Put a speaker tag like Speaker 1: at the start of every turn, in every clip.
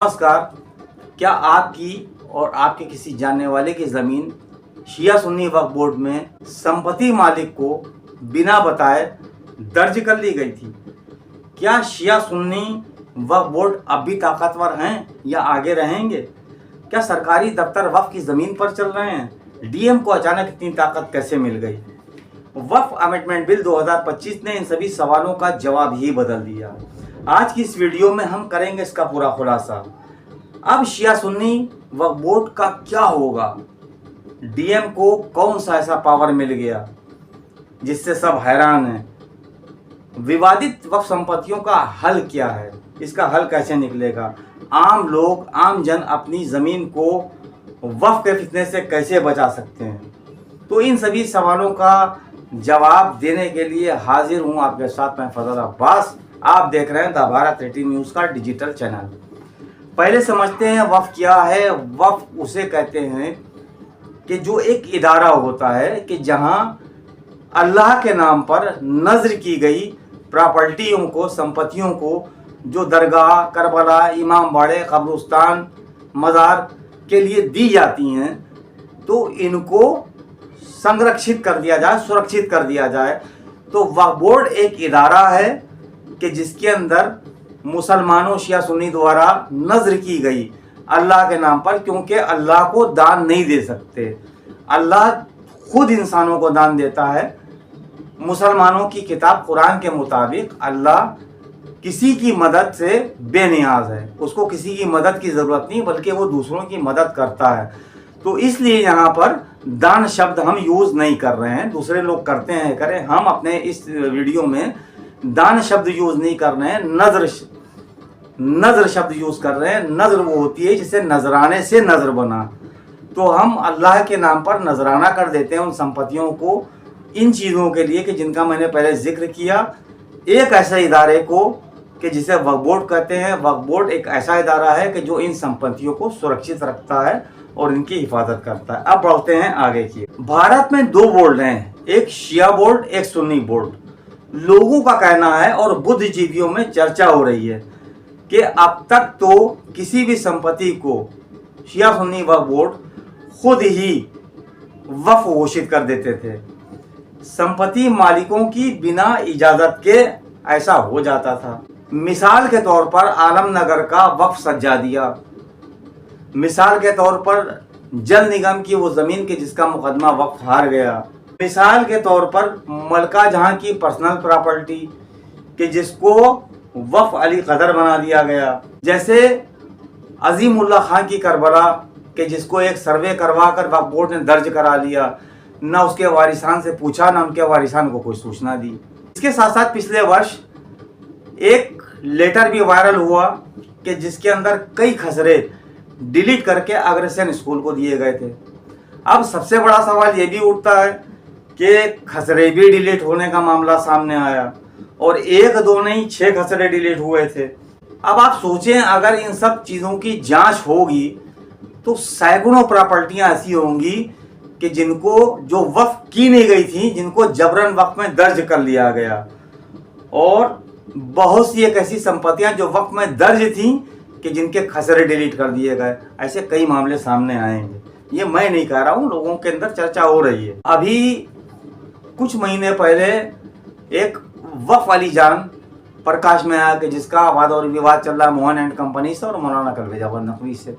Speaker 1: नमस्कार। क्या आपकी और आपके किसी जानने वाले की ज़मीन शिया सुन्नी वक्फ बोर्ड में संपत्ति मालिक को बिना बताए दर्ज कर ली गई थी? क्या शिया सुन्नी वक्फ बोर्ड अब भी ताकतवर हैं या आगे रहेंगे? क्या सरकारी दफ्तर वक्फ की ज़मीन पर चल रहे हैं? डीएम को अचानक इतनी ताकत कैसे मिल गई? वक्फ अमेंडमेंट बिल 2025 ने इन सभी सवालों का जवाब ही बदल दिया। आज की इस वीडियो में हम करेंगे इसका पूरा खुलासा। अब शिया सुन्नी वक्फ बोर्ड का क्या होगा? डीएम को कौन सा ऐसा पावर मिल गया जिससे सब हैरान हैं? विवादित वक्फ संपत्तियों का हल क्या है? इसका हल कैसे निकलेगा? आम लोग, आम जन अपनी ज़मीन को वक्फ के फितने से कैसे बचा सकते हैं? तो इन सभी सवालों का जवाब देने के लिए हाजिर हूँ आपके साथ मैं फजल अब्बास। आप देख रहे हैं द भारत 18 न्यूज़ का डिजिटल चैनल। पहले समझते हैं वक्फ क्या है। वक्फ उसे कहते हैं कि जो एक इदारा होता है कि जहां अल्लाह के नाम पर नज़र की गई प्रॉपर्टियों को, संपत्तियों को, जो दरगाह, करबला, इमाम बाड़े, कब्रिस्तान, मज़ार के लिए दी जाती हैं, तो इनको संरक्षित कर दिया जाए, सुरक्षित कर दिया जाए। तो वक्फ बोर्ड एक इदारा है कि जिसके अंदर मुसलमानों, शिया सुन्नी द्वारा नज़र की गई अल्लाह के नाम पर, क्योंकि अल्लाह को दान नहीं दे सकते, अल्लाह खुद इंसानों को दान देता है। मुसलमानों की किताब कुरान के मुताबिक अल्लाह किसी की मदद से बेनियाज है, उसको किसी की मदद की ज़रूरत नहीं, बल्कि वो दूसरों की मदद करता है। तो इसलिए यहाँ पर दान शब्द हम यूज़ नहीं कर रहे हैं। दूसरे लोग करते हैं, करें, हम अपने इस वीडियो में दान शब्द यूज़ नहीं कर रहे हैं, नज़र शब्द यूज़ कर रहे हैं। नज़र वो होती है जिसे नजराने से नज़र बना, तो हम अल्लाह के नाम पर नजराना कर देते हैं उन संपत्तियों को, इन चीज़ों के लिए कि जिनका मैंने पहले जिक्र किया। एक ऐसे इदारे को कि जिसे वक्फ बोर्ड कहते हैं। वक्फ बोर्ड एक ऐसा इदारा है कि जो इन संपत्तियों को सुरक्षित रखता है और इनकी हिफाजत करता है। अब बढ़ते हैं आगे की। भारत में दो बोर्ड हैं, एक शिया बोर्ड, एक सुन्नी बोर्ड। लोगों का कहना है और बुद्धिजीवियों में चर्चा हो रही है कि अब तक तो किसी भी संपत्ति को शिया सुन्नी वक्फ बोर्ड खुद ही वक्फ घोषित कर देते थे, संपत्ति मालिकों की बिना इजाजत के ऐसा हो जाता था। मिसाल के तौर पर आलमनगर का वक्फ सज्जा दिया, मिसाल के तौर पर जल निगम की वो ज़मीन के जिसका मुकदमा वक्फ हार गया, मिसाल के तौर पर मलका जहां की पर्सनल प्रॉपर्टी कि जिसको वक्फ अली कदर बना दिया गया, जैसे अजीमुल्ला खान की करबला कि जिसको एक सर्वे करवा कर वक्फ बोर्ड ने दर्ज करा लिया, न उसके वारिसान से पूछा, न उनके वारिसान को कोई सूचना दी। इसके साथ साथ पिछले वर्ष एक लेटर भी वायरल हुआ कि जिसके अंदर कई खसरे डिलीट करके अग्रसेन स्कूल को दिए गए थे। अब सबसे बड़ा सवाल ये भी उठता है कि खसरे भी डिलीट होने का मामला सामने आया, और एक दो नहीं 6 खसरे डिलीट हुए थे। अब आप सोचें, अगर इन सब चीज़ों की जांच होगी तो सैकड़ों प्रॉपर्टियां ऐसी होंगी कि जिनको जो वक्फ की नहीं गई थी, जिनको जबरन वक्फ में दर्ज कर लिया गया, और बहुत सी एक ऐसी संपत्तियां जो वक्फ में दर्ज थी कि जिनके खसरे डिलीट कर दिए गए। ऐसे कई मामले सामने आएंगे, ये मैं नहीं कह रहा हूँ, लोगों के अंदर चर्चा हो रही है। अभी कुछ महीने पहले एक वक्फ अली जान प्रकाश में आया कि जिसका वाद और विवाद चल रहा है मोहन एंड कंपनी से और मौलाना कल्बे जवाहर नकवी से।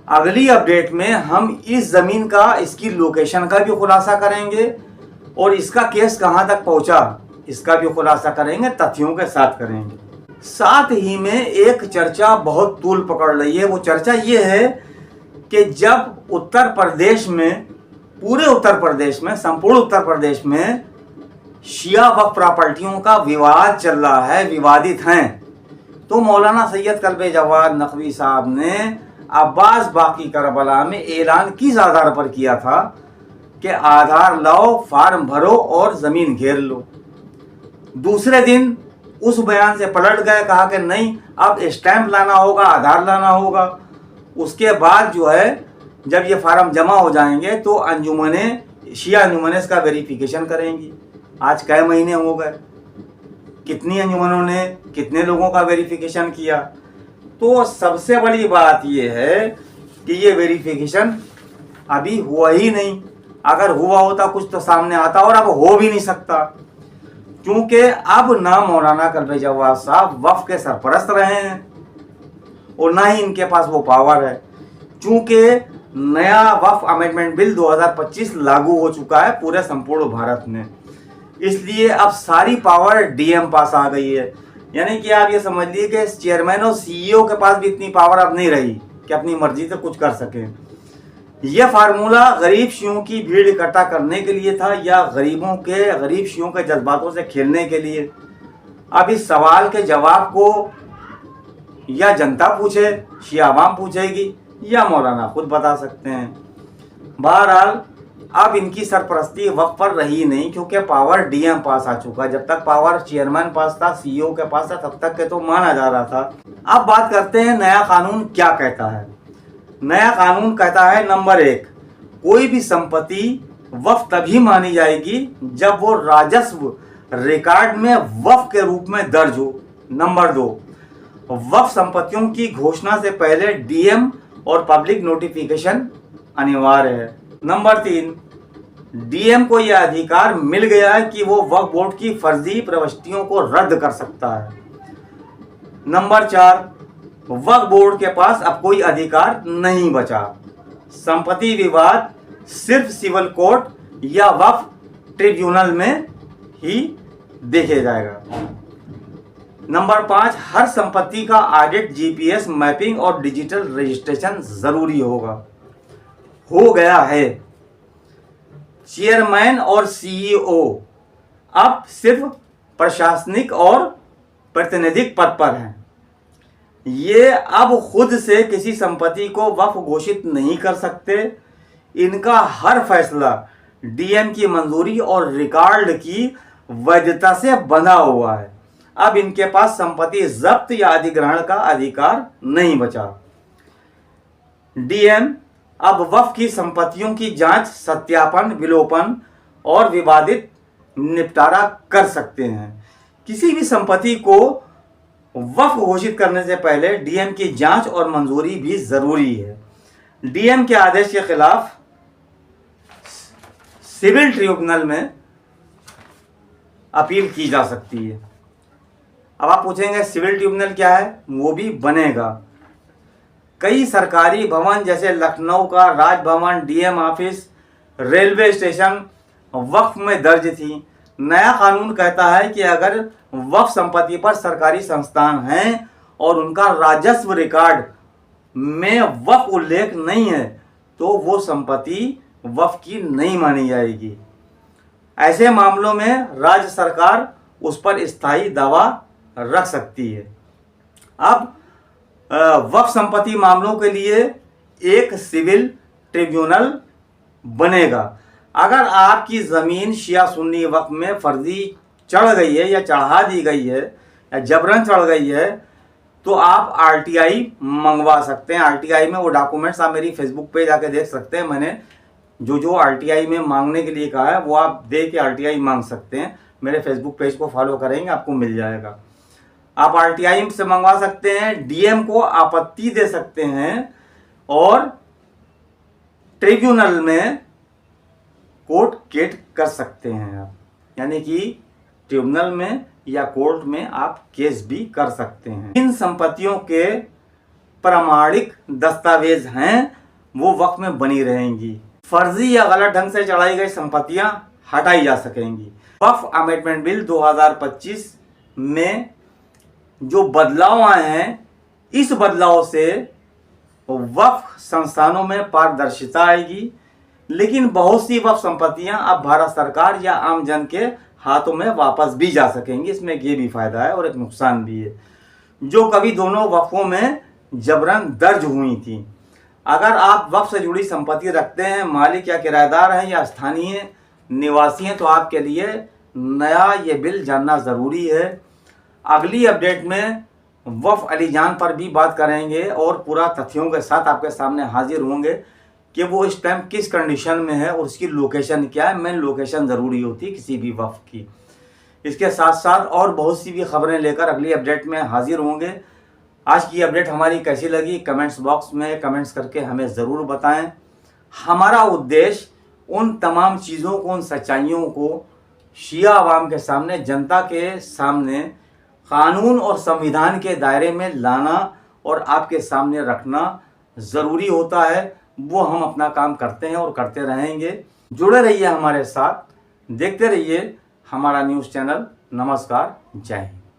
Speaker 1: अगली अपडेट में हम इस ज़मीन का, इसकी लोकेशन का भी खुलासा करेंगे और इसका केस कहाँ तक पहुँचा इसका भी खुलासा करेंगे, तथ्यों के साथ करेंगे। साथ ही में एक चर्चा बहुत तूल पकड़ रही है। वो चर्चा ये है कि जब उत्तर प्रदेश में, पूरे उत्तर प्रदेश में, संपूर्ण उत्तर प्रदेश में शिया वक्फ प्रॉपर्टियों का विवाद चल रहा है, विवादित हैं, तो मौलाना सैयद कल्बे जवाहर नकवी साहब ने अब्बास बाकी करबला में ऐलान किस आधार पर किया था कि आधार लाओ, फार्म भरो और ज़मीन घेर लो। दूसरे दिन उस बयान से पलट गए, कहा कि नहीं, अब स्टैंप लाना होगा, आधार लाना होगा। उसके बाद जो है, जब ये फार्म जमा हो जाएंगे तो अंजुमने, शिया अंजुमने इसका वेरिफिकेशन करेंगी। आज कई महीने हो गए, कितनी अंजुमनों ने कितने लोगों का वेरिफिकेशन किया, तो सबसे बड़ी बात ये है कि ये वेरिफिकेशन अभी हुआ ही नहीं। अगर हुआ होता कुछ तो सामने आता, और अब हो भी नहीं सकता, क्योंकि अब ना मौलाना कल्बे जवाद साहब वक्फ के सरपरस्त रहे हैं और ना ही इनके पास वो पावर है, क्योंकि नया वक्फ अमेंडमेंट बिल 2025 लागू हो चुका है पूरे संपूर्ण भारत में। इसलिए अब सारी पावर डीएम पास आ गई है। यानी कि आप ये समझ लीजिए कि चेयरमैन और सीईओ के पास भी इतनी पावर अब नहीं रही कि अपनी मर्जी से कुछ कर सके। यह फार्मूला गरीब शियों की भीड़ इकट्ठा करने के लिए था या गरीब शियों के जज्बातों से खेलने के लिए? अब इस सवाल के जवाब को या जनता पूछे, शिया आवाम पूछेगी, या मौलाना खुद बता सकते हैं। बहरहाल अब इनकी सरपरस्ती वक्त पर रही नहीं, क्योंकि पावर डीएम पास आ चुका। जब तक पावर चेयरमैन पास था, सीईओ के पास था, तब तक के तो माना जा रहा था। अब बात करते हैं नया कानून क्या कहता है। नया कानून कहता है, नंबर 1, कोई भी संपत्ति वक्फ तभी मानी जाएगी जब वो राजस्व रिकॉर्ड में वक्फ के रूप में दर्ज हो। नंबर 2, वक्फ संपत्तियों की घोषणा से पहले डीएम और पब्लिक नोटिफिकेशन अनिवार्य है। नंबर 3, डीएम को यह अधिकार मिल गया है कि वो वक्फ बोर्ड की फर्जी प्रविष्टियों को रद्द कर सकता है। नंबर 4, वक्फ बोर्ड के पास अब कोई अधिकार नहीं बचा। संपत्ति विवाद सिर्फ सिविल कोर्ट या वक्फ ट्रिब्यूनल में ही देखे जाएगा। नंबर 5, हर संपत्ति का ऑडिट, जीपीएस मैपिंग और डिजिटल रजिस्ट्रेशन जरूरी होगा। हो गया है। चेयरमैन और सीईओ अब सिर्फ प्रशासनिक और प्रातिनिधिक पद पर हैं। ये अब खुद से किसी संपत्ति को वक्फ घोषित नहीं कर सकते। इनका हर फैसला डीएम की मंजूरी और रिकॉर्ड की वैधता से बंधा हुआ है। अब इनके पास संपत्ति जब्त या अधिग्रहण का अधिकार नहीं बचा। डीएम अब वक्फ की संपत्तियों की जांच, सत्यापन, विलोपन और विवादित निपटारा कर सकते हैं। किसी भी संपत्ति को वक्फ घोषित करने से पहले डीएम की जांच और मंजूरी भी जरूरी है। डीएम के आदेश के खिलाफ सिविल ट्रिब्यूनल में अपील की जा सकती है। अब आप पूछेंगे सिविल ट्रिब्यूनल क्या है? वो भी बनेगा। कई सरकारी भवन जैसे लखनऊ का Rajbhavan, DM office, railway station वक्फ में दर्ज थी। नया कानून कहता है कि अगर वक्फ संपत्ति पर सरकारी संस्थान हैं और उनका राजस्व रिकॉर्ड में वक्फ उल्लेख नहीं है तो वो संपत्ति वक्फ की नहीं मानी जाएगी। ऐसे मामलों में राज्य सरकार उस पर स्थायी दावा रख सकती है। अब वक्फ संपत्ति मामलों के लिए एक सिविल ट्रिब्यूनल बनेगा। अगर आपकी ज़मीन शिया सुन्नी वक्फ में फर्जी चढ़ गई है या चढ़ा दी गई है या जबरन चढ़ गई है तो आप आरटीआई मंगवा सकते हैं। आरटीआई में वो डॉक्यूमेंट्स आप मेरी फेसबुक पे जाके देख सकते हैं। मैंने जो आरटीआई में मांगने के लिए कहा है वो आप दे के आरटीआई मांग सकते हैं। मेरे फेसबुक पेज को फॉलो करेंगे, आपको मिल जाएगा। आप आरटीआई से मंगवा सकते हैं, डीएम को आपत्ति दे सकते हैं और ट्रिब्यूनल में कोर्ट केस कर सकते हैं आप। यानी कि ट्रिब्यूनल में या कोर्ट में आप केस भी कर सकते हैं। इन संपत्तियों के प्रामाणिक दस्तावेज हैं वो वक्फ में बनी रहेंगी। फर्जी या गलत ढंग से चढ़ाई गई संपत्तियां हटाई जा सकेंगी। वक्फ अमेंडमेंट बिल 2025 में जो बदलाव आए हैं, इस बदलाव से वक्फ संस्थानों में पारदर्शिता आएगी, लेकिन बहुत सी वक्फ संपत्तियां अब भारत सरकार या आम जन के हाथों में वापस भी जा सकेंगी। इसमें ये भी फायदा है और एक नुकसान भी है, जो कभी दोनों वक्फों में जबरन दर्ज हुई थी। अगर आप वक्फ से जुड़ी संपत्ति रखते हैं, मालिक या किराएदार हैं या स्थानीय निवासी हैं, तो आपके लिए नया ये बिल जानना ज़रूरी है। अगली अपडेट में वक्फ अलीजान पर भी बात करेंगे और पूरा तथ्यों के साथ आपके सामने हाजिर होंगे कि वो इस टाइम किस कंडीशन में है और उसकी लोकेशन क्या है। मेन लोकेशन ज़रूरी होती है किसी भी वक्फ की। इसके साथ साथ और बहुत सी भी खबरें लेकर अगली अपडेट में हाजिर होंगे। आज की अपडेट हमारी कैसी लगी कमेंट्स बॉक्स में कमेंट्स करके हमें ज़रूर बताएं। हमारा उद्देश्य उन तमाम चीज़ों को, उन सच्चाइयों को शिया अवाम के सामने, जनता के सामने कानून और संविधान के दायरे में लाना और आपके सामने रखना ज़रूरी होता है। वो हम अपना काम करते हैं और करते रहेंगे। जुड़े रहिए हमारे साथ, देखते रहिए हमारा न्यूज़ चैनल। नमस्कार, जय हिंद।